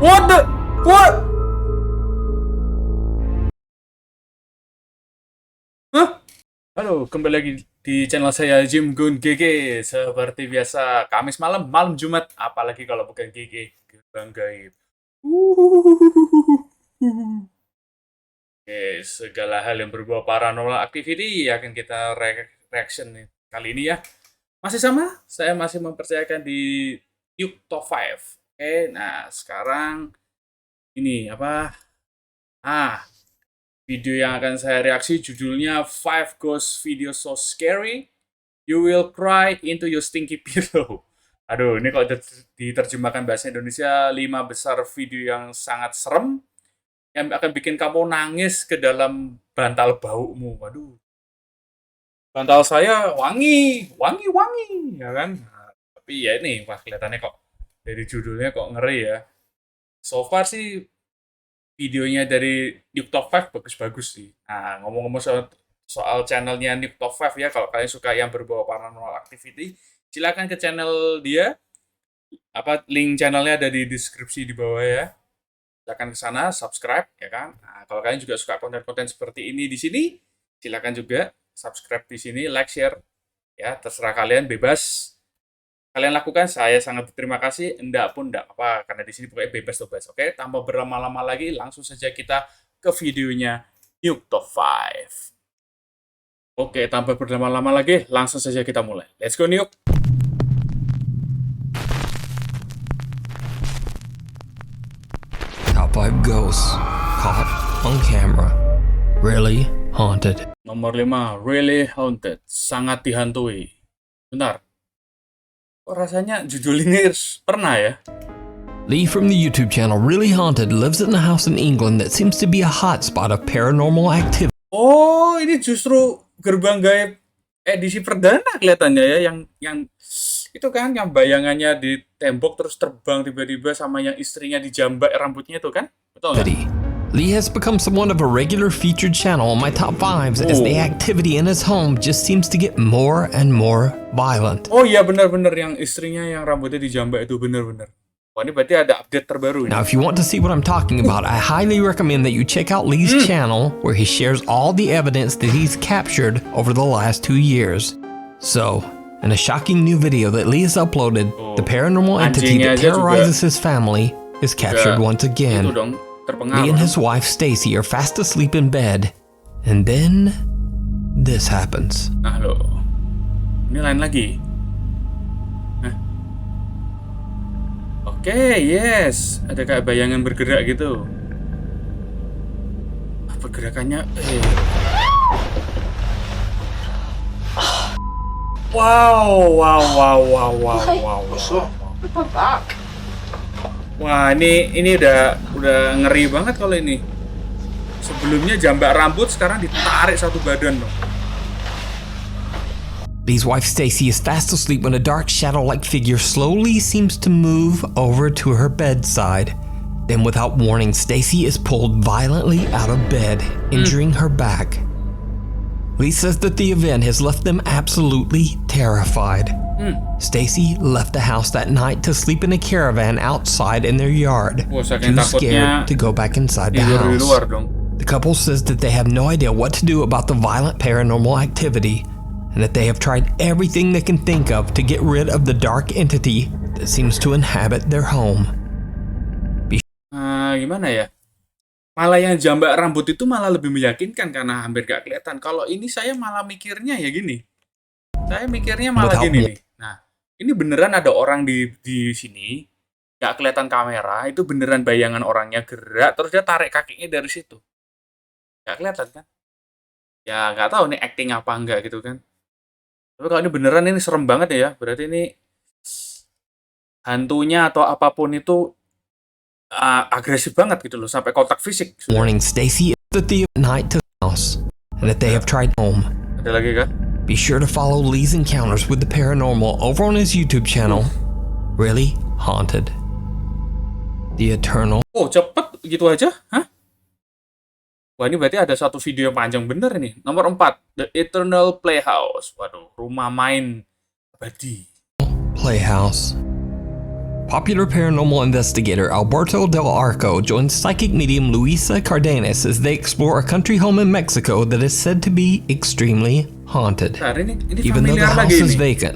What the? What? Hah? Halo, kembali lagi di channel saya JimGuN GG. Seperti biasa, Kamis malam, malam Jumat, apalagi kalau bukan GG, Gerbang Gaib. Oke, segala hal yang berbau paranormal activity akan kita reaction nih kali ini ya. Masih sama, saya masih mempercayakan di Top 5. Oke, nah sekarang ini apa? Video yang akan saya reaksi judulnya 5 Ghost Videos So Scary You Will Cry Into Your Stinky Pillow. Aduh, ini kalau diterjemahkan bahasa Indonesia, 5 besar video yang sangat serem yang akan bikin kamu nangis ke dalam bantal baumu. Waduh. Bantal saya wangi, ya kan? Nah, tapi ya ini, wah kelihatannya kok dari judulnya kok ngeri ya. So far sih videonya dari Top 5 bagus-bagus sih. Nah, ngomong-ngomong soal channelnya Top 5 ya, kalau kalian suka yang berbau paranormal activity, silakan ke channel dia. Link channelnya ada di deskripsi di bawah ya. Silakan ke sana, subscribe ya kan. Nah, kalau kalian juga suka konten-konten seperti ini di sini, silakan juga subscribe di sini, like, share ya, terserah kalian, bebas. Kalian lakukan, saya sangat berterima kasih. Enggak pun enggak apa, karena di sini pokoknya bebas toh bas. Oke, tanpa berlama-lama lagi, langsung saja kita ke videonya Top 5. Oke, tanpa berlama-lama lagi, langsung saja kita mulai. Let's go, Nyuk. Top 5 ghosts caught on camera. Really haunted. Nomor 5, really haunted. Sangat dihantui. Bentar. Kok rasanya judul ini pernah ya? Lee from the YouTube channel Really Haunted lives in a house in England that seems to be a hotspot of paranormal activity. Oh, ini justru Gerbang Gaib edisi perdana kelihatannya ya, yang itu kan yang bayangannya di tembok terus terbang tiba-tiba sama yang istrinya dijambak rambutnya itu kan? Betul nggak? Lee has become somewhat of a regular featured channel on my top 5s as the activity in his home just seems to get more and more violent. Oh iya, benar-benar yang istrinya yang rambutnya dijambak itu, benar-benar. Wah, ini berarti ada update terbaru ini. Now, if you want to see what I'm talking about, I highly recommend that you check out Lee's channel where he shares all the evidence that he's captured over the last 2 years. So, in a shocking new video that Lee has uploaded, the paranormal entity that terrorizes his family is captured once again. Lee and his wife Stacy are fast asleep in bed, and then this happens. Nah lo, ini lain lagi. Oke, yes, ada kayak bayangan bergerak gitu. Pergerakannya, Wow. Wah, ini udah ngeri banget kalau ini. Sebelumnya jambak rambut, sekarang ditarik satu badan loh. Lee's wife Stacy is fast asleep when a dark shadow-like figure slowly seems to move over to her bedside. Then without warning, Stacy is pulled violently out of bed, injuring her back. Lee says that the event has left them absolutely terrified. Stacy left the house that night to sleep in a caravan outside in their yard, too scared to go back inside the house. The couple says that they have no idea what to do about the violent paranormal activity, and that they have tried everything they can think of to get rid of the dark entity that seems to inhabit their home. Gimana ya? Malah yang jambak rambut itu malah lebih meyakinkan karena hampir gak kelihatan. Kalau ini saya malah mikirnya ya gini. Saya mikirnya malah gini nih. Nah, ini beneran ada orang di sini, gak kelihatan kamera, itu beneran bayangan orangnya gerak, terus dia tarik kakinya dari situ. Gak kelihatan kan? Ya nggak tahu nih acting apa enggak gitu kan. Tapi kalau ini beneran, ini serem banget ya. Berarti ini hantunya atau apapun itu agresif banget gitu loh, sampai kontak fisik. Warning Stacy that the night to the house and that they have tried home. Ada lagi kan? Be sure to follow Lee's encounters with the paranormal over on his YouTube channel, Really Haunted. The Eternal. Oh, cepet gitu aja? Hah? Wah, ini berarti ada satu video yang panjang bener nih. Nomor 4, The Eternal Playhouse. Waduh, rumah main abadi. Playhouse. Popular paranormal investigator Alberto Del Arco joins psychic medium Luisa Cardenas as they explore a country home in Mexico that is said to be extremely haunted. Bentar, ini Even though the familiar house lagi is nih. vacant,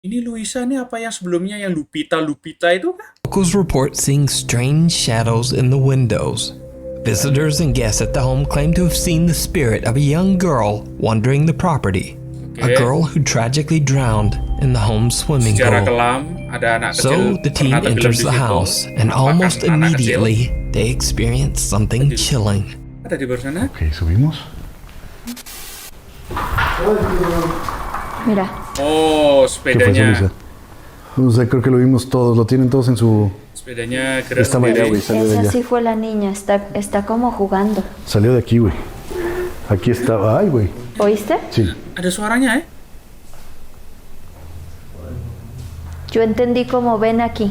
Ini Luisa nih apa yang sebelumnya yang Lupita itu kah? locals report seeing strange shadows in the windows. Visitors and guests at the home claim to have seen the spirit of a young girl wandering the property. A girl who tragically drowned in the home's swimming Secara pool. kelam ada anak So kecil the team pernah tenggelam enters di the situ. house, and Nampakkan almost anak kecil. immediately they experience something chilling. Ada di bawah sana. Ok, subimos. Mira, Oh, ¿Qué fue eso, sepedanya. Luisa? No sé, creo que lo vimos todos. Lo tienen todos en su... Sepedanya gerak Estaba allá, sendiri. güey. Salió de esa allá. sí fue la niña, está como jugando. Salió de aquí, güey. Aquí estaba. Ay, güey. ¿Oíste? Sí. Ada suaranya, Yo entendí como ven aquí.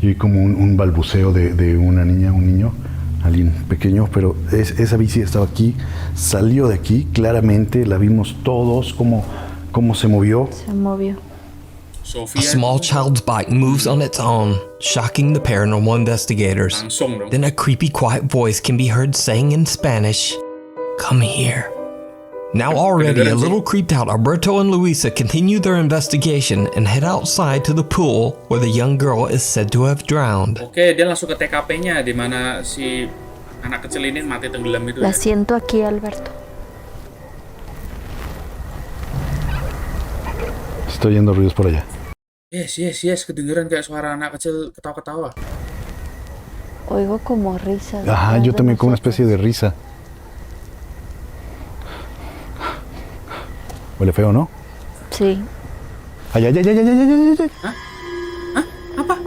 Y como un balbuceo de una niña, un niño, alguien pequeño, pero esa bici estaba aquí, salió de aquí, claramente, la vimos todos, cómo se movió. Se movió. A Sofia small child's bike moves on its own, shocking the paranormal investigators. langsung dong. Then a creepy, quiet voice can be heard saying in Spanish, "Come here." Now already a little creeped out, Alberto and Luisa continue their investigation and head outside to the pool where the young girl is said to have drowned. Oke, dia langsung ke TKP-nya di mana si anak kecil ini mati tenggelam itu. La siento aquí, Alberto. Estoy oyendo ruidos por allá. Yes, kedengeran kayak suara anak kecil ketawa-ketawa. Oigo como risas. Ajá, detrás yo de también con una nosotros. especie de risa. Huele feo, ¿no? Sí. Ay, ay, ay, ay, ay, ay, ay, ay.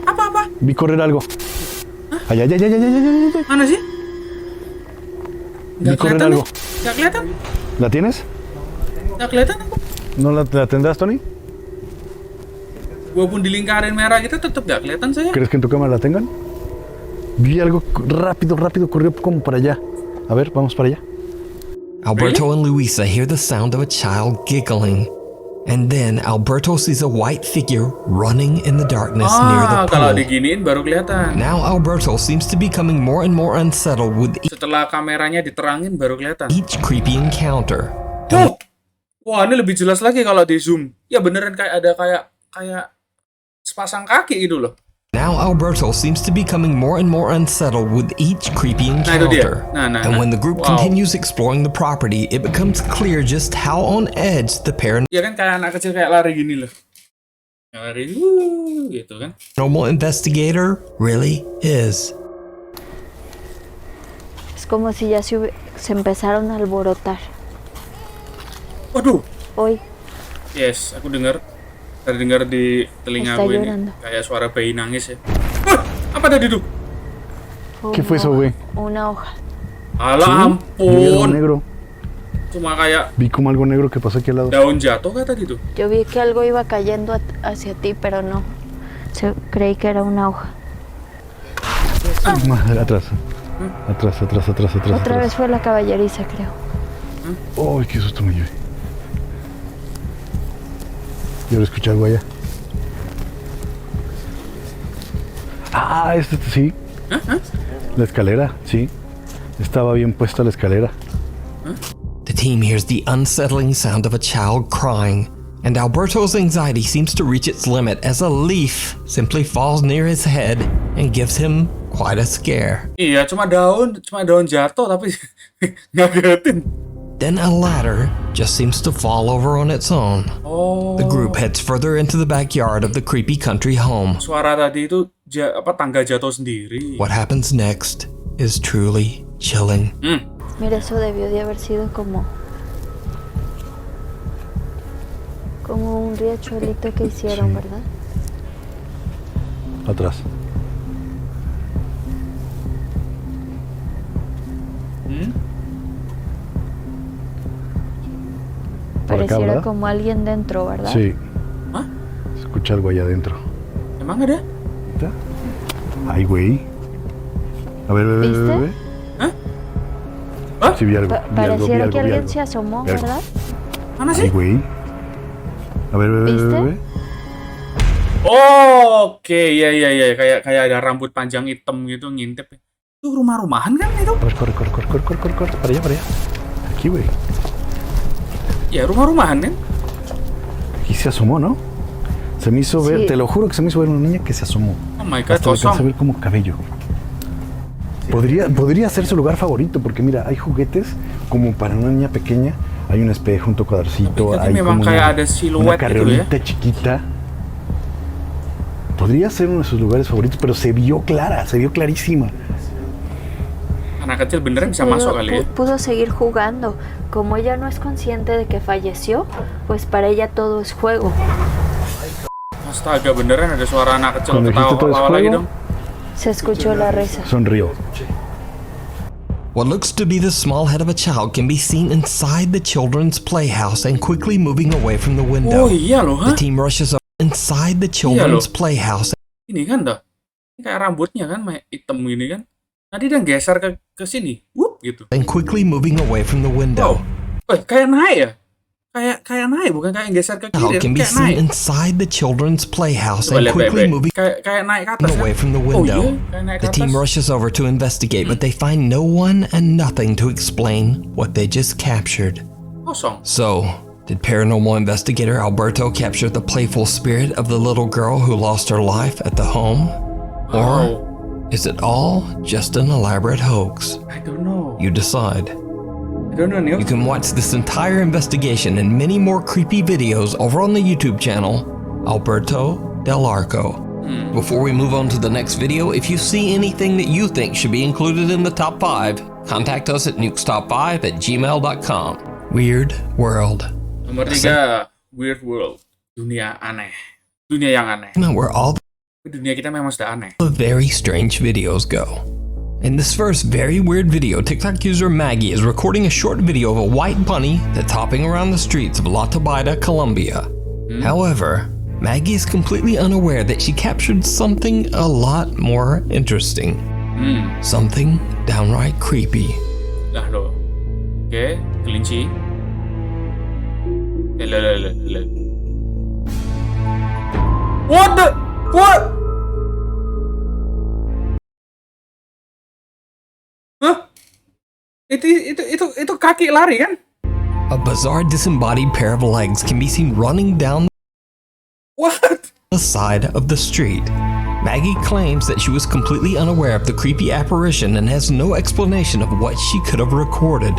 Apa? Vi correr algo. Ay, ay, ay, ay, ay, ay, ay, ay. Mana sih? Vi correr algo. Nggak kelihatan? ¿La tienes? Nggak kelihatan aku. ¿No la tendrás, Tony? Walaupun dilingkarin merah gitu tetap nggak kelihatan saya. ¿Crees que en tu cámara la tengan? Vi algo rápido, corrió como para allá. A ver, vamos para allá. Alberto and Luisa hear the sound of a child giggling. And then Alberto sees a white figure running in the darkness near the Kalau pool. diginiin baru kelihatan. Now Alberto seems to be becoming more and more unsettled with Setelah kameranya diterangin baru kelihatan. each creepy encounter. Oh! Wah, ini lebih jelas lagi kalau di zoom. Ya beneran kayak ada kayak sepasang kaki gitu loh. Now Alberto seems to be becoming more and more unsettled with each creepy Nah, itu dia. encounter. Nah. And when the group Wow. continues exploring the property, it becomes clear just how on edge the Ya kan kayak anak kecil kayak lari gini loh. Kayak lari, gitu kan. paranormal investigator really is. Es como si ya se empezaron a alborotar. Waduh. Hoy, Yes, aku terdengar di telinga Está gue ini llorando. kayak suara bayi nangis ya. Wah, apa tadi tuh? ¿Qué fue eso, güey? una hoja. Alah, Yo vi algo ampun. negro. Cuma kayak Vi como algo negro que pasó aquí al lado. daun jatuh kah tadi tuh? Yo vi que algo iba cayendo hacia ti, pero no. Creí que era una hoja. Atrás. Atrás. Otra vez fue la caballeriza, creo. Ay, qué susto me llevé. Yo lo escuché algo allá. Ah, sí. La escalera, sí. Estaba bien puesta la escalera. The team hears the unsettling sound of a child crying, and Alberto's anxiety seems to reach its limit as a leaf simply falls near his head and gives him quite a scare. Iya, cuma daun jatuh tapi ngagetin. Then a ladder just seems to fall over on its own. Oh. The group heads further into the backyard of the creepy country home. Suara tadi itu tangga jatuh sendiri. What happens next is truly chilling. Mira, eso debió de haber sido como un riachuelito que hicieron, ¿verdad? Atrás. Por acá, Pareciera ¿verdad? como alguien dentro, ¿verdad? Sí. ¿Ah? Se escucha algo allá adentro. Emang ada? ¿Está? Ay, güey. A ver, ¿Viste? ¿Ah? Sí, vi algo. Pareciera que vi alguien algo. se asomó, Vi algo. ¿verdad? Mana Ay, sih? güey. A ver, ¿Viste? Oke, ya, kayak ada rambut panjang hitam gitu ngintip. Itu rumah-rumahan kan itu? Corre. Para allá. Aquí, güey. Ya, rumah-rumahan kan? Aquí se asomó, ¿no? Se me hizo ver, Sí. te lo juro que se me hizo ver una niña que se asomó. Oh my god, Hasta le alcancé a kosong. ver como cabello. Podría ser su lugar favorito, porque mira, hay juguetes como para una niña pequeña. Hay un espejo, un tocadorcito, Tapi hay memang como kayak una, ada una siluet gitu ya. carriolita chiquita. Podría ser uno de sus lugares favoritos, pero se vio clara, se vio clarísima. Anak kecil beneran bisa masuk kali ya. Pudo seguir jugando. Como ella no es consciente de que falleció, pues para ella todo es juego. Astaga, beneran ada suara anak kecil Cuando dijiste todo es ketawa lagi juego, dong. Se escuchó la risa. sonrió. What looks to be the small head of a child can be seen inside the children's playhouse and quickly moving away from the window. Oh iya loh, The ha? team rushes over inside the children's loh. playhouse Ini kan dah. Ini kayak rambutnya kan, kayak hitam gini kan. Tadi dia geser ke sini. Wup gitu. and quickly moving away from the window. Kayak naik ya? Kayak naik, bukan kayak geser ke Child kiri, can be kayak seen naik. inside the children's playhouse Coba and lihat quickly baik-baik. moving Kayak naik ke atas away kan? from the Oh window. iya, kayak naik ke The team atas. rushes over to investigate, but they find no one and nothing to explain what they just captured. Kosong. So, did paranormal investigator Alberto capture the playful spirit of the little girl who lost her life at the home? Or is it all just an elaborate hoax? I don't know. You decide. I don't know, Neo. You can watch this entire investigation and many more creepy videos over on the YouTube channel, Alberto Del Arco. Before we move on to the next video, if you see anything that you think should be included in the top 5, contact us at nukestop5@gmail.com. Weird World. Nomor 3, Weird World. Dunia aneh. Dunia yang aneh. Where all Dunia kita memang sudah aneh. the very strange videos go. In this first very weird video, TikTok user Maggie is recording a short video of a white bunny that's hopping around the streets of La Tabaida, Colombia. However, Maggie is completely unaware that she captured something a lot more interesting. Something downright creepy. Lah loh. Oke, kelinci. Lah. What? Hah? Itu kaki lari kan? A bizarre disembodied pair of legs can be seen running down What? the side of the street. Maggie claims that she was completely unaware of the creepy apparition and has no explanation of what she could have recorded.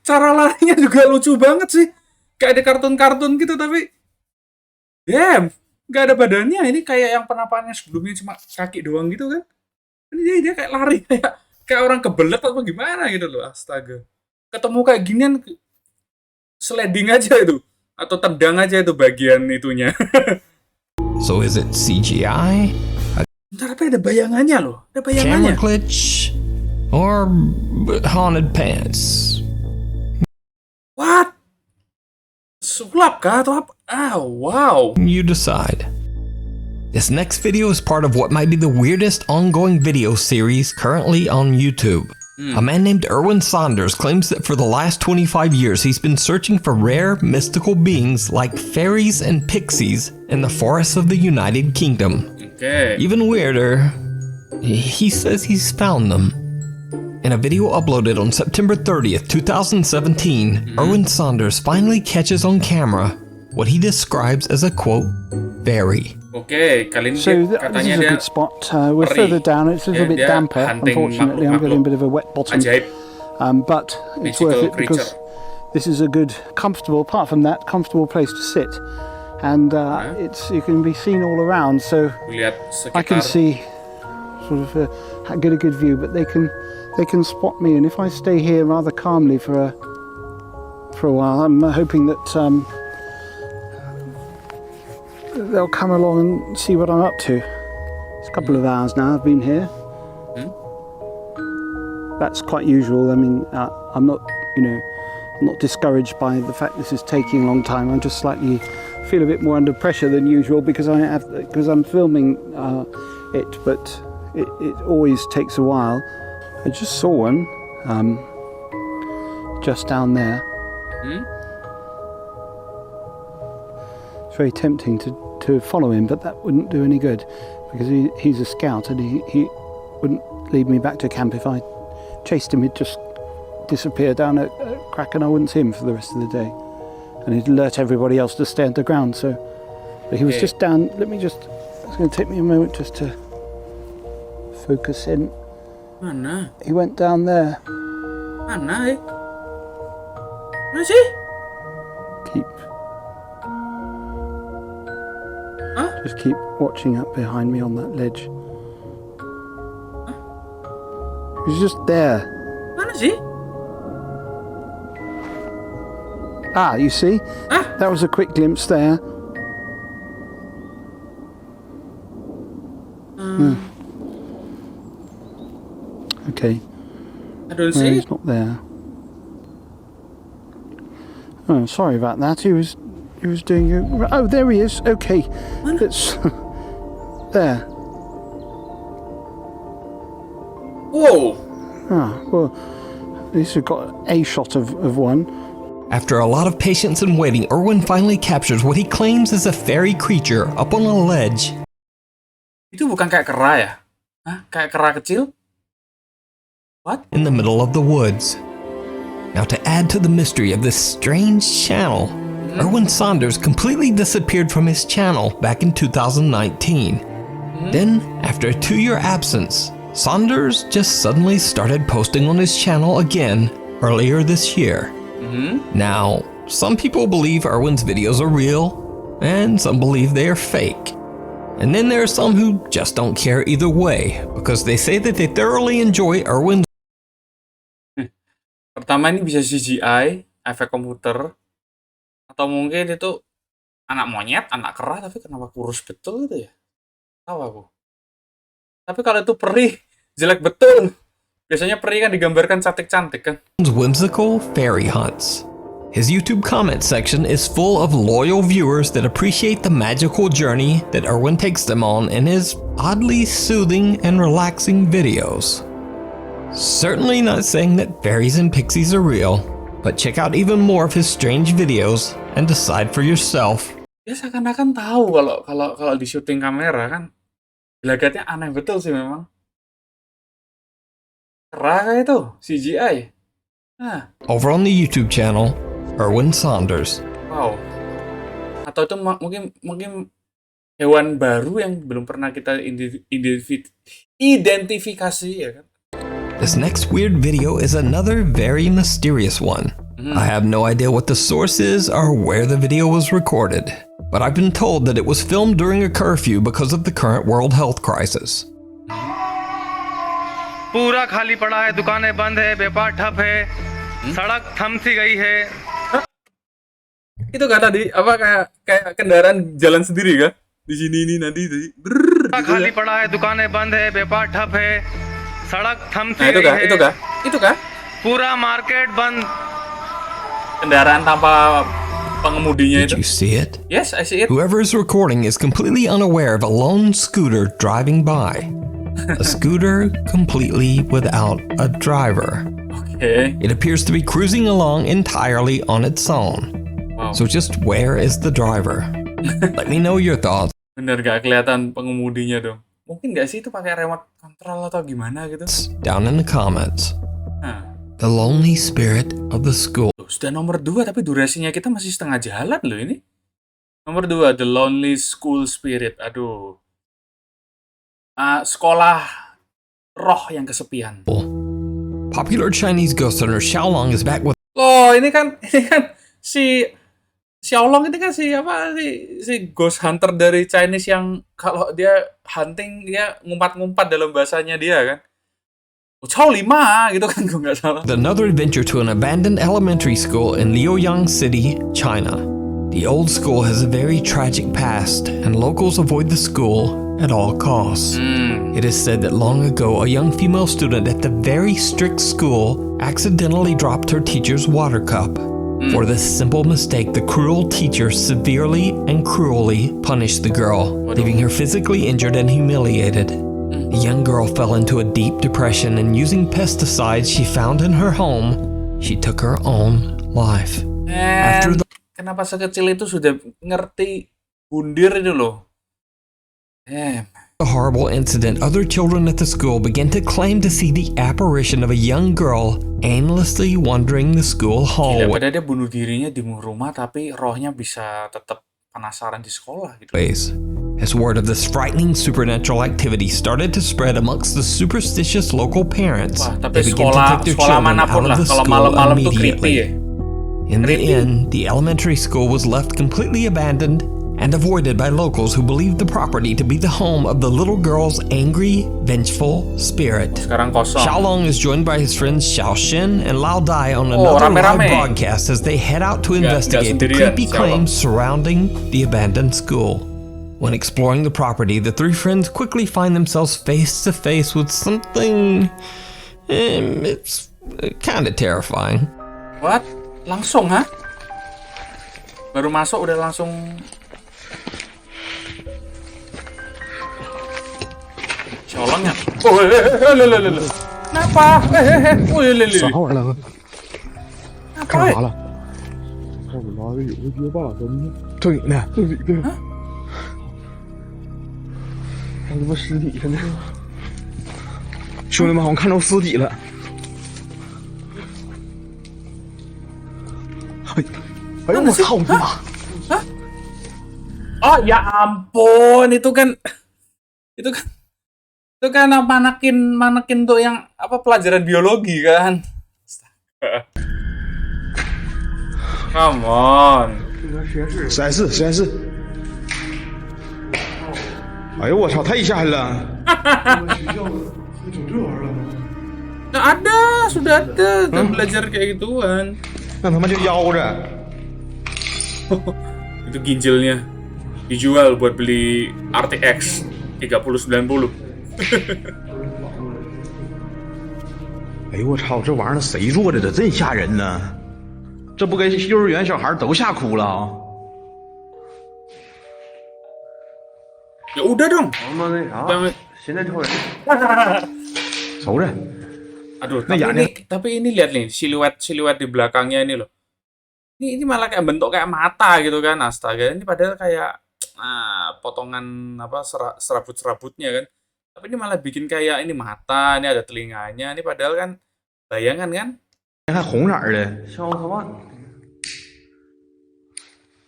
Cara larinya juga lucu banget sih. Kayak di kartun-kartun gitu tapi damn, nggak ada badannya. Ini kayak yang penampakannya sebelumnya cuma kaki doang gitu kan. Ini dia kayak lari kayak orang kebelet atau gimana gitu loh. Astaga. Ketemu kayak ginian sliding aja itu atau tendang aja itu bagian itunya. So is it CGI, Bentar, tapi ada bayangannya loh. Ada camera bayangannya. glitch, or haunted pants? What? Sulap kah atau apa? Wow. You decide. This next video is part of what might be the weirdest ongoing video series currently on YouTube. A man named Erwin Saunders claims that for the last 25 years he's been searching for rare mystical beings like fairies and pixies in the forests of the United Kingdom. Oke. Even weirder, he says he's found them. In a video uploaded on September 30th, 2017, Erwin Saunders finally catches on camera what he describes as a quote, fairy. Oke, kali ini So this katanya is a dia good spot. We're peri. further down. It's a little Dia bit damper. hunting Unfortunately, I'm getting a bit of a wet bottom. ajaib. But it's Mythical worth it creature. because this is a good, comfortable. Apart from that, comfortable place to sit, and you can be seen all around. So Lihat I can sekitar. see sort of get a good view. But they can spot me, and if I stay here rather calmly for a while, I'm hoping that they'll come along and see what I'm up to. It's a couple of hours now I've been here. That's quite usual. I mean, I'm not discouraged by the fact this is taking a long time. I'm just slightly feel a bit more under pressure than usual because I'm filming it, but it always takes a while. I just saw one just down there. It's very tempting to to follow him, but that wouldn't do any good because he's a scout and he wouldn't lead me back to camp. If I chased him, he'd just disappear down a crack and I wouldn't see him for the rest of the day. And he'd alert everybody else to stay underground. So but he was just down. It's going to take me a moment just to focus in. Mana? He went down there. Mana? Mana sih? Keep. Huh? Just keep watching up behind me on that ledge. He was just there. Mana sih? Ah, you see? Ah. That was a quick glimpse there. Okay. I don't No, see he's it. not there. Oh, sorry about that. He was doing. Oh, there he is. Okay, it's there. Whoa! Ah, well, at least we've got a shot of one. After a lot of patience and waiting, Erwin finally captures what he claims is a fairy creature up on a ledge. Itu bukan kayak kera ya? Hah? Kayak kera kecil? What? In the middle of the woods. Now, to add to the mystery of this strange channel, Erwin Saunders completely disappeared from his channel back in 2019. Then, after a 2-year absence, Saunders just suddenly started posting on his channel again earlier this year. Now, some people believe Erwin's videos are real, and some believe they are fake. And then there are some who just don't care either way, because they say that they thoroughly enjoy Erwin's Pertama ini bisa CGI, efek komputer, atau mungkin itu anak monyet, anak kera, tapi kenapa kurus betul gitu ya? Tahu aku. Tapi kalau itu perih, jelek betul. Biasanya perih kan digambarkan cantik-cantik kan? whimsical fairy hunts. His YouTube comment section is full of loyal viewers that appreciate the magical journey that Erwin takes them on in his oddly soothing and relaxing videos. Certainly not saying that fairies and pixies are real, but check out even more of his strange videos and decide for yourself. Ya seakan-akan tahu kalau di syuting kamera kan, gelagatnya aneh betul sih memang. Kera kayak itu, CGI. Nah, Over on the YouTube channel, Erwin Saunders. wow. Atau itu mungkin hewan baru yang belum pernah kita identifikasi ya kan? This next weird video is another very mysterious one. I have no idea what the source is or where the video was recorded, but I've been told that it was filmed during a curfew because of the current world health crisis. पूरा खाली पड़ा है, दुकानें बंद है, व्यापार ठप है, सड़क थम सी गई है. Itu kan tadi apa kayak kendaraan jalan sendiri kan? Di sini ini nanti tadi. पूरा खाली पड़ा है, दुकानें बंद है, व्यापार ठप है, सड़क थम सी Nah, गई है. itu kah? पूरा मार्केट बंद. Kendaraan tanpa pengemudinya Did itu. you see it? Yes, I see it. Whoever is recording is completely unaware of a lone scooter driving by. A scooter completely without a driver. Okay. It appears to be cruising along entirely on its own. Wow. So just where is the driver? Let me know your thoughts Bener gak kelihatan pengemudinya dong. Mungkin gak sih itu pakai remote control atau gimana gitu? down in the comments. Nah, The lonely spirit of the school. sudah nomor 2 tapi durasinya kita masih setengah jalan loh ini. Nomor 2, The Lonely School Spirit. Aduh. Sekolah roh yang kesepian. Popular Chinese ghost hunter Xiaolong is back with Loh, ini kan si Xiaolong ini kan si ghost hunter dari Chinese yang kalau dia hunting dia ngumpat-ngumpat dalam bahasanya dia kan. Cao lima gitu kan, gue nggak salah. another adventure to an abandoned elementary school in Liaoyang City, China. The old school has a very tragic past, and locals avoid the school at all costs. It is said that long ago, a young female student at the very strict school accidentally dropped her teacher's water cup. For this simple mistake, the cruel teacher severely and cruelly punished the girl, leaving her physically injured and humiliated. The young girl fell into a deep depression, and using pesticides she found in her home, she took her own life. After the Kenapa sekecil itu sudah ngerti Bundir itu loh. A horrible incident, other children at the school began to claim to see the apparition of a young girl aimlessly wandering the school Gila, hallway. padahal dia bunuh dirinya di rumah, tapi rohnya bisa tetap penasaran di sekolah gitu. As word of this frightening supernatural activity started to spread amongst the superstitious local parents, Wah, tapi they began to take their sekolah children manapun out lah, of the kalau school malam-malam tuh creepy ya. immediately. In the end, the elementary school was left completely abandoned and avoided by locals who believed the property to be the home of the little girl's angry, vengeful spirit. Sekarang kosong. Xiaolong is joined by his friends Xiaoxin and Lao Dai on another live broadcast as they head out to investigate the creepy claims surrounding the abandoned school. When exploring the property, the three friends quickly find themselves face to face with something. It's kind of terrifying. What? Langsung, ha? Baru masuk udah langsung. Colongnya. Oh, kenapa?啥玩意儿？Apa? 干啥了？看我妈的有个街霸，怎么正经的？正经的。看他妈尸体上那是。兄弟们，好像看到尸体了。哎呦我操你妈！ Oh ya ampun, itu kan manekin tuh yang apa pelajaran biologi kan. Come on. 实验室，实验室。哎呦我操，太吓人了！ Nah, ada, sudah ada belajar kayak gituan. 那他妈就腰着。 Itu ginjalnya dijual buat beli RTX 3090. 哎呦我操，这玩意儿谁做的？这真吓人呢！这不给幼儿园小孩都吓哭了啊！ Ya udah dong. 他妈那啥， Banget. 现在超人，瞅着， Aduh, Nah, tapi ini lihat nih siluet di belakangnya ini loh. Ini malah kayak bentuk kayak mata gitu kan, astaga. Ini padahal kayak potongan apa serabut-serabutnya kan. Tapi ini malah bikin kayak ini mata, ini ada telinganya. Ini padahal kan bayangan kan. 还红色的。像奥特曼。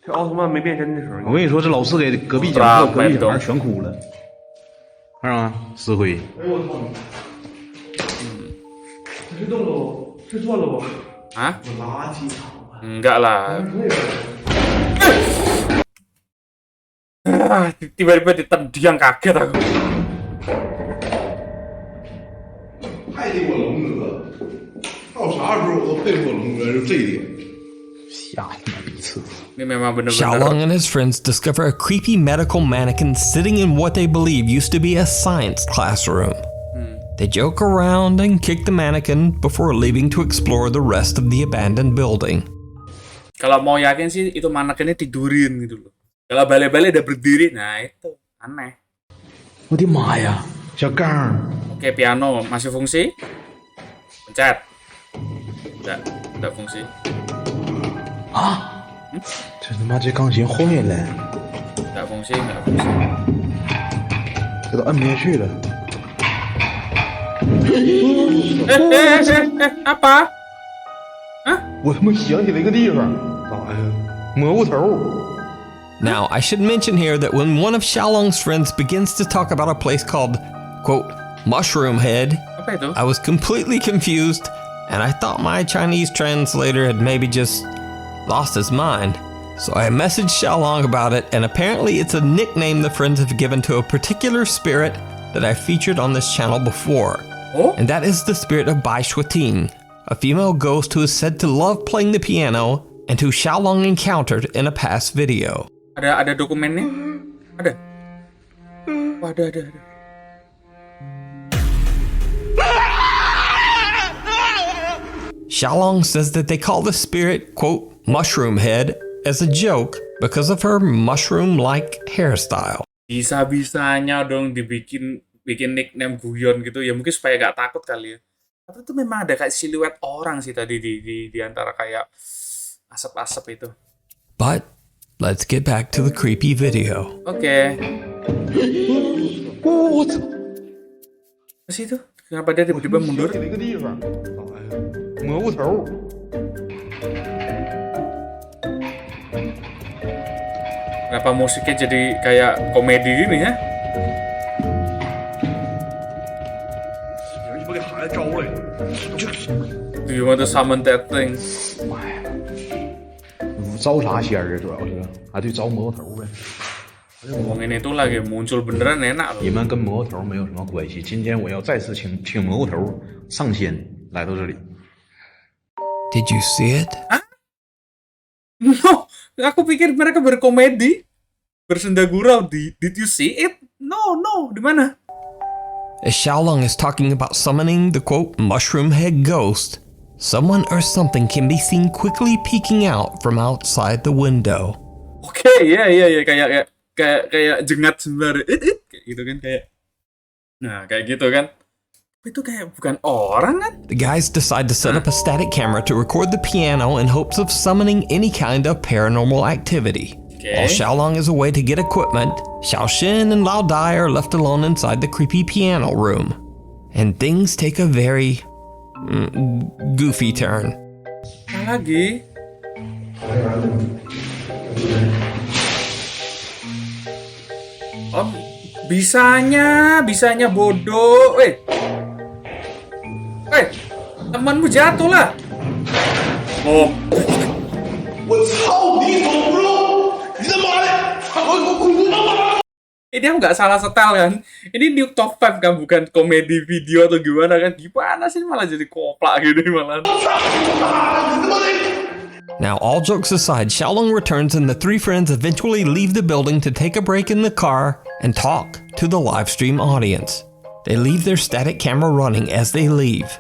这奥特曼没变身的时候，我跟你说，这老师给隔壁讲课，隔壁小孩全哭了，看着吗？石灰。哎呦我操！这是动了，是断了吧？ Hah? 我垃圾场啊！ Enggak lah. Tiba-tiba ditendang kaget aku. 还得我龙哥，到啥时候我都佩服我龙哥，就这一点。吓他妈逼次！ Ini memang bener-bener. Xiaolong and his friends discover a creepy medical mannequin sitting in what they believe used to be a science classroom. They joke around and kick the mannequin before leaving to explore the rest of the abandoned building. Kalau mau yakin sih itu manekinnya tidurin gitu loh. Kalau balik-balik udah berdiri, nah itu aneh. 我的妈呀，小刚， Oke, piano masih fungsi? Pencet. Udah fungsi. 啊！这他妈这钢琴坏了， Nggak fungsi. 这都摁不下去了。 Apa? 我他妈想起来一个地方，咋呀？蘑菇头。 Now, I should mention here that when one of Xiaolong's friends begins to talk about a place called, quote, Mushroom Head, Apa itu? I was completely confused, and I thought my Chinese translator had maybe just lost his mind. So I messaged Xiaolong about it, and apparently it's a nickname the friends have given to a particular spirit that I featured on this channel before. Oh? And that is the spirit of Bai Shuating, a female ghost who is said to love playing the piano and who Xiaolong encountered in a past video. Ada dokumennya? Ada? Oh, ada. Xiaolong says that they call the spirit, quote, Mushroom Head as a joke because of her mushroom-like hairstyle. Bisa-bisanya dong bikin nickname guyon gitu ya, mungkin supaya gak takut kali ya. Tapi itu memang ada kayak siluet orang sih tadi di antara kayak asap-asap itu. But Let's get back to the creepy video. Oke. Apa sih itu? Kenapa dia tiba-tiba mundur? 了一个地方，蘑菇头。 Kenapa musiknya jadi kayak komedi gini ya? 你把给孩子招来， Do you want to summon that thing? 招啥仙儿啊？主要是啊，对，招蘑菇头呗。 Ngomongin itu lagi muncul beneran enak 你 loh. 们跟蘑菇头没有什么关系。今天我要再次请蘑菇头上仙来到这里。 Did you see it? No, aku pikir mereka berkomedi, bersenda gurau. Did you see it? No, di mana? As Xiaolong is talking about summoning the quote mushroom head ghost, someone or something can be seen quickly peeking out from outside the window. Oke, iya, kayak jengat sembari, kayak gitu kan kayak. Nah, kayak gitu kan. Itu kayak bukan orang kan? The guys decide to set up a static camera to record the piano in hopes of summoning any kind of paranormal activity. While Xiaolong is away to get equipment, Xiaoxin and Lao Dai are left alone inside the creepy piano room. And things take a very goofy turn. Apa lagi? Oh, bisanya bodoh. Temanmu jatuh lah. Oh, 我操你懂不懂？你他妈的！我 ini aku nggak salah setel kan? Ini new top 5 kan, bukan komedi video atau gimana kan? Gimana sih malah jadi koplak gini malah? Now, all jokes aside, Xiaolong returns and the three friends eventually leave the building to take a break in the car and talk to the live stream audience. They leave their static camera running as they leave.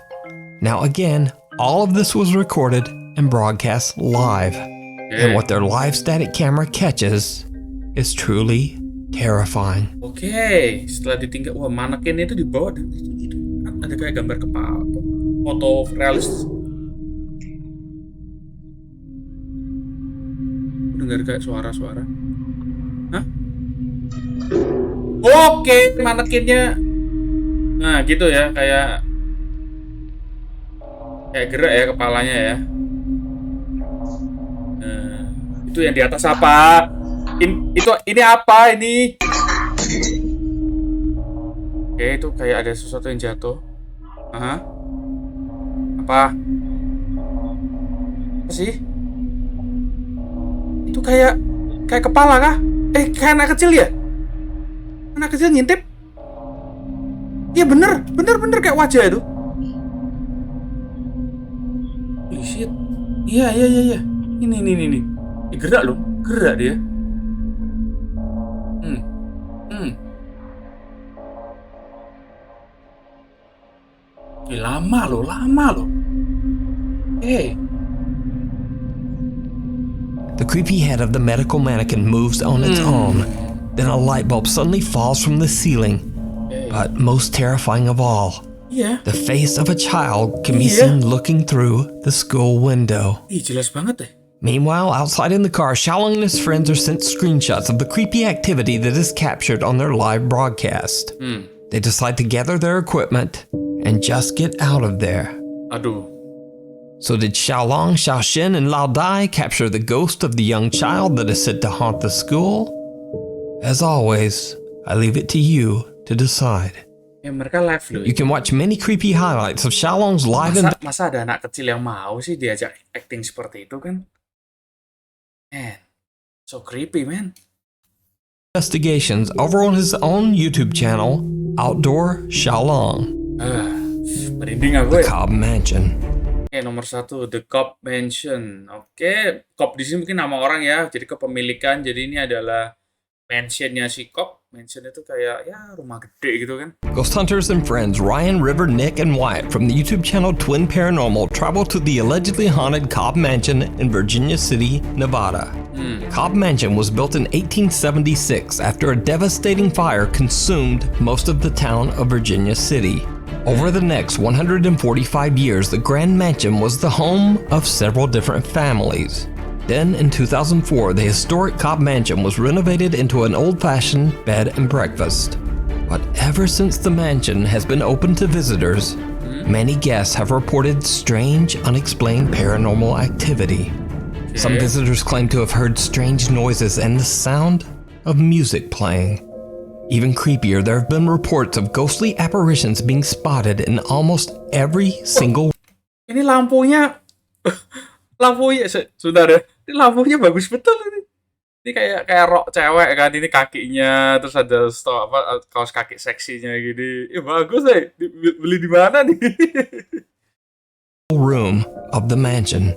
Now again, all of this was recorded and broadcast live. And what their live static camera catches is truly terrifying. Oke, setelah ditinggal, wah manekinnya itu di bawah ada kayak gambar kepala, foto realis. Dengar kayak suara-suara. Hah? Oke, manekinnya. Nah, gitu ya, kayak gerak ya kepalanya ya. Itu yang di atas apa? Ini apa ini? Oke, itu kayak ada sesuatu yang jatuh. Aha. Apa sih? Itu kayak kepala kah? Kayak anak kecil ya? Anak kecil ngintip? Iya bener kayak wajah itu. Shit. Iya. Ini. Gerak loh, gerak dia. Lama loh. The creepy head of the medical mannequin moves on its own. Then a light bulb suddenly falls from the ceiling. But most terrifying of all, the face of a child can be seen looking through the school window. Jelas banget deh. Meanwhile, outside in the car, Xiaolong and his friends are sent screenshots of the creepy activity that is captured on their live broadcast. They decide to gather their equipment and just get out of there. Aduh. So did Xiaolong, Xiaoxin, and Lao Dai capture the ghost of the young child that is said to haunt the school? As always, I leave it to you to decide. Mereka live loh. You can watch many creepy highlights of Xiaolong's live Masa ada anak kecil yang mau sih diajak acting seperti itu kan? Man, so creepy, man. investigations over on his own YouTube channel, Outdoor Xiaolong. Merinding aku ya. Cobb Mansion. Oke, nomor 1, The Cobb Mansion. Oke, Cobb di sini mungkin nama orang ya, jadi kepemilikan. Jadi ini adalah mansionnya si Cobb. Mansion itu kayak ya rumah gede gitu kan. Ghost hunters and friends Ryan, River, Nick, and Wyatt from the YouTube channel Twin Paranormal travel to the allegedly haunted Cobb Mansion in Virginia City, Nevada. Cobb Mansion was built in 1876 after a devastating fire consumed most of the town of Virginia City. Over the next 145 years, the Grand Mansion was the home of several different families. Then, in 2004, the historic Cobb Mansion was renovated into an old-fashioned bed and breakfast. But ever since the mansion has been open to visitors, many guests have reported strange, unexplained paranormal activity. Some visitors claim to have heard strange noises and the sound of music playing. Even creepier, there have been reports of ghostly apparitions being spotted in almost every single. Ini lampunya, sudah deh. Ini lampunya bagus betul ini. Ini kayak rok cewek kan, ini kakinya, terus ada kaos kaki seksinya gini. Bagus deh. Beli di mana nih? Room of the mansion.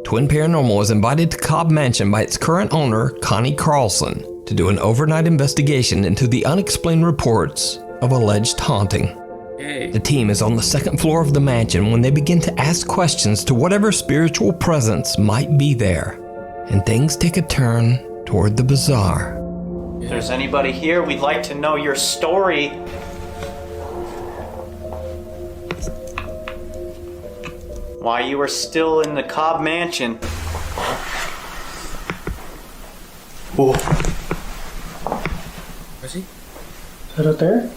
Twin Paranormal is invited to Cobb Mansion by its current owner, Connie Carlson, to do an overnight investigation into the unexplained reports of alleged haunting. The team is on the second floor of the mansion when they begin to ask questions to whatever spiritual presence might be there, and things take a turn toward the bizarre. If there's anybody here, we'd like to know your story. Why you are still in the Cobb Mansion. Whoa. Apa sih? Is that out there?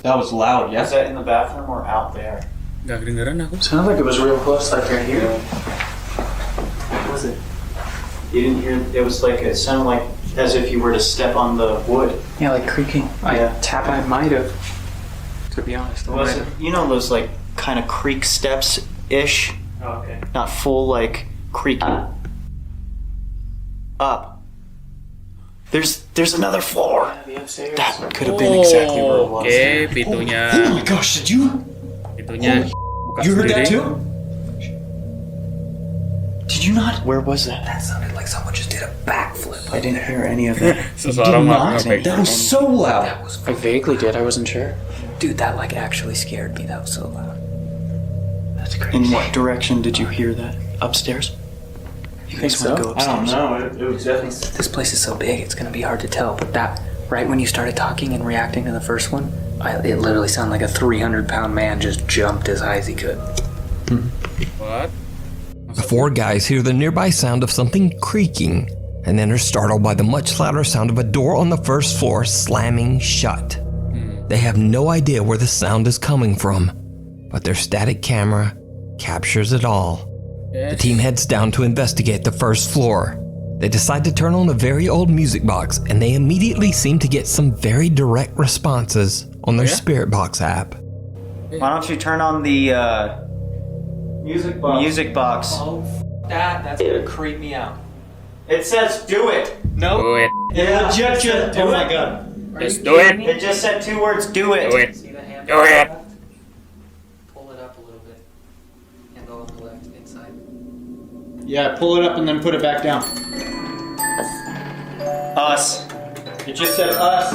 That was loud, yes? Is that in the bathroom or out there? Nggak kedengeran aku. Sounded like it was real close, like right here. What was it? You didn't hear, it was like, it sounded like as if you were to step on the wood. Yeah, like creaking. I might have. To be honest. Was it, you know those like kind of creak steps-ish? Oh, okay. Not full like creaking. Up. There's another floor. That could have been exactly where it was. Oke, pintunya. Oh my gosh, did you? Pintunya. You heard that too? Did you not? Where was that? That sounded like someone just did a backflip. I didn't hear any of that. Seseorang melakukan That was so loud. That was. I vaguely did. I wasn't sure. Dude, that like actually scared me. That was so loud. That's crazy. In what direction did you hear that? Upstairs? You guys want to go upstairs? I don't know. It was definitely. This place is so big, it's gonna be hard to tell. But that, right when you started talking and reacting to the first one, it literally sounded like a 300-pound man just jumped as high as he could. What? The four guys hear the nearby sound of something creaking, and then are startled by the much louder sound of a door on the first floor slamming shut. They have no idea where the sound is coming from, but their static camera captures it all. The team heads down to investigate the first floor. They decide to turn on a very old music box, and they immediately seem to get some very direct responses on their Spirit Box app. Why don't you turn on the music box? Oh, that's gonna creep me out. It says do it. No. Do it. It legit just do it. God. Just do it. It just said two words, do it. Do it. See the hand? Do it. Pull it up a little bit. Handle on the left inside. Yeah, pull it up and then put it back down. Us. It just said us.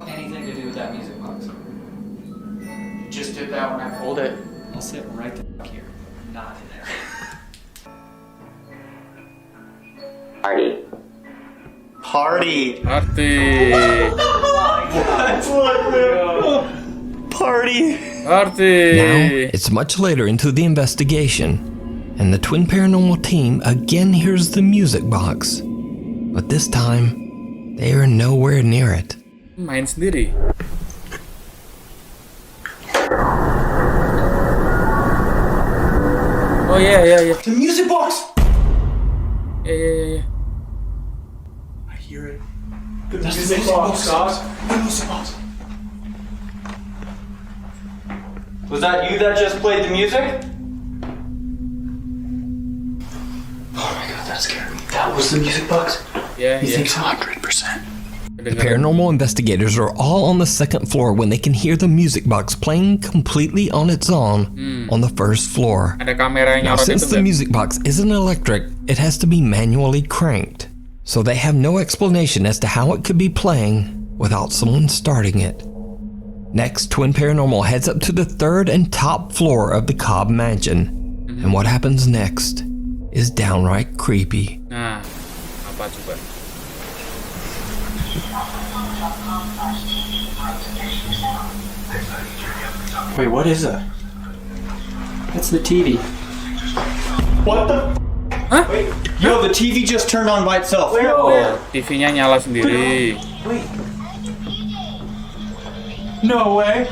Anything to do with that music box. You just did that when I pulled it. I'll sit right the fuck here. Not in there. Party. Party. Party. Party. Now, it's much later into the investigation, and the Twin Paranormal team again hears the music box. But this time, they are nowhere near it. Main sendiri. Oh yeah. The music box. Yeah. I hear it. That's the music box, guys. The music box. Was that you that just played the music? Oh my god, that scared me. That was the music box? Yeah. You think so? 100%. The paranormal investigators are all on the second floor when they can hear the music box playing completely on its own on the first floor. Ada kamera yang Now, nyorot since itu the nggak? music box isn't electric, it has to be manually cranked. So they have no explanation as to how it could be playing without someone starting it. Next, Twin Paranormal heads up to the third and top floor of the Cobb Mansion. And what happens next is downright creepy. Nah, apa coba? Wait, what is that? It's the TV. What the? Hah? Wait, yo, the TV just turned on by itself. Oh, TV-nya nyala sendiri. Wait. No way.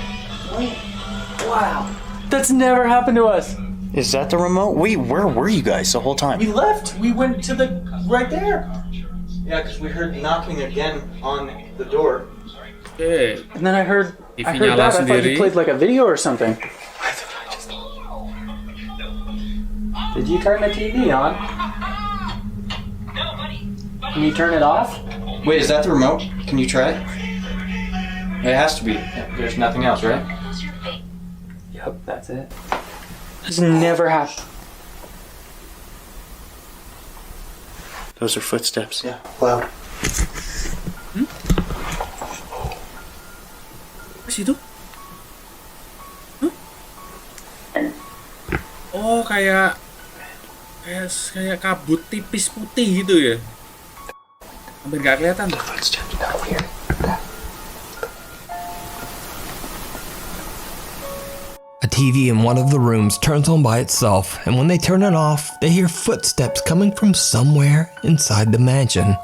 Wow. That's never happened to us. Is that the remote? Wait, where were you guys the whole time? We left. We went to the right there. Yeah, because we heard knocking again on the door. Oke. And then I heard TV that. nyala I thought sendiri. you played like a video or something. Did you turn the TV on? Can you turn it off? Wait, is that the remote? Can you try it? It has to be. There's nothing else, right? Yep, that's it. This never happened. Those are footsteps. Yeah, loud. Apa sih itu? Huh? Oh, kayak kabut tipis putih gitu ya. Hampir nggak kelihatan. Footsteps down here. A TV in one of the rooms turns on by itself, and when they turn it off, they hear footsteps coming from somewhere inside the mansion.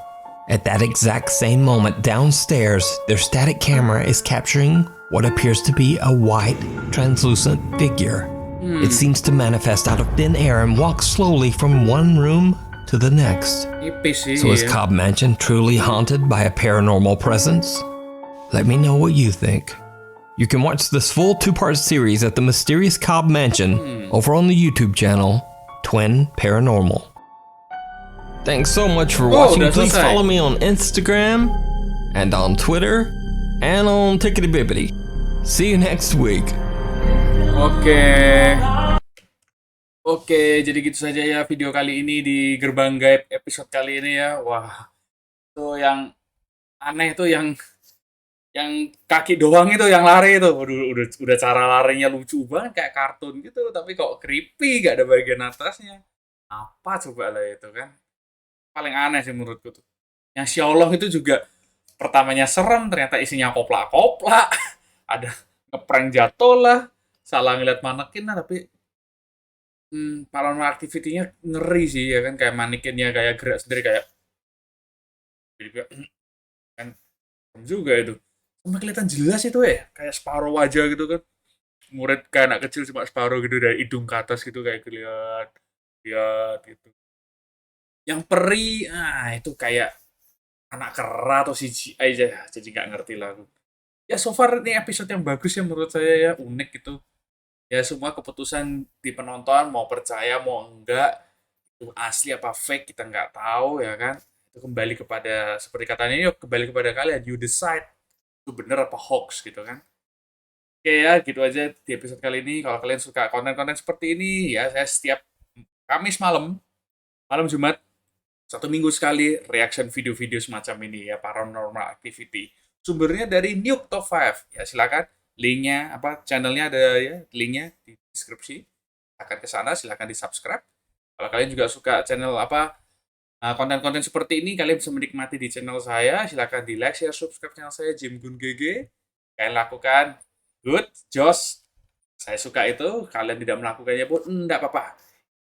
At that exact same moment, downstairs, their static camera is capturing what appears to be a white, translucent figure. It seems to manifest out of thin air and walk slowly from one room to the next. Tipis sih. So is ya. Cobb Mansion truly haunted by a paranormal presence? Let me know what you think. You can watch this full 2-part series at the mysterious Cobb Mansion over on the YouTube channel, Twin Paranormal. Thanks so much for watching. udah Please selesai. follow me on Instagram and on Twitter and on Tickety Bibbity. See you next week. Oke, jadi gitu saja ya video kali ini di Gerbang Gaib episode kali ini ya. Wah, itu yang aneh tuh yang kaki doang itu yang lari itu. Udah cara larinya lucu banget kayak kartun gitu, tapi kok creepy, gak ada bagian atasnya. Apa coba lah itu kan? Paling aneh sih menurutku tuh. Yang Xiaolong itu juga pertamanya serem, ternyata isinya koplak-koplak. Ada ngeprank jatuh lah, salah ngeliat manekin lah, tapi paranormal activity-nya ngeri sih ya kan, kayak manekinnya kayak gerak sendiri kayak jadi kayak kan serem juga itu. Sama kelihatan jelas itu ya, kayak separuh wajah gitu kan. Murid kayak anak kecil cuma separuh gitu dari hidung ke atas gitu kayak lihat gitu. Yang peri, itu kayak anak kera atau CGI aja, jadi nggak ngerti lah aku. Ya so far ini episode yang bagus ya menurut saya ya, unik gitu. Ya semua keputusan di penonton mau percaya mau enggak, itu asli apa fake kita nggak tahu ya kan. Itu kembali kepada seperti katanya ini, kembali kepada kalian, you decide itu bener apa hoax gitu kan. Oke ya, gitu aja di episode kali ini. Kalau kalian suka konten-konten seperti ini ya, saya setiap Kamis malam Jumat 1 minggu sekali reaction video-video semacam ini ya, paranormal activity. Sumbernya dari Nuke Top 5. Ya silakan linknya channelnya ada ya, linknya di deskripsi. Silakan ke sana, silakan di-subscribe. Kalau kalian juga suka channel konten-konten seperti ini, kalian bisa menikmati di channel saya. Silakan di like, share, subscribe channel saya JimGuN GG. Kalian lakukan, good, Josh. Saya suka itu. Kalian tidak melakukannya pun enggak apa-apa.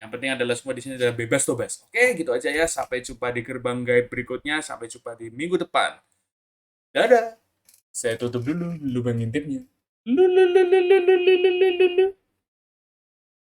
Yang penting adalah semua di sini adalah bebas toh bas. Oke, gitu aja ya. Sampai jumpa di Gerbang Gaib berikutnya. Sampai jumpa di minggu depan. Dadah. Saya tutup dulu lubang ngintipnya.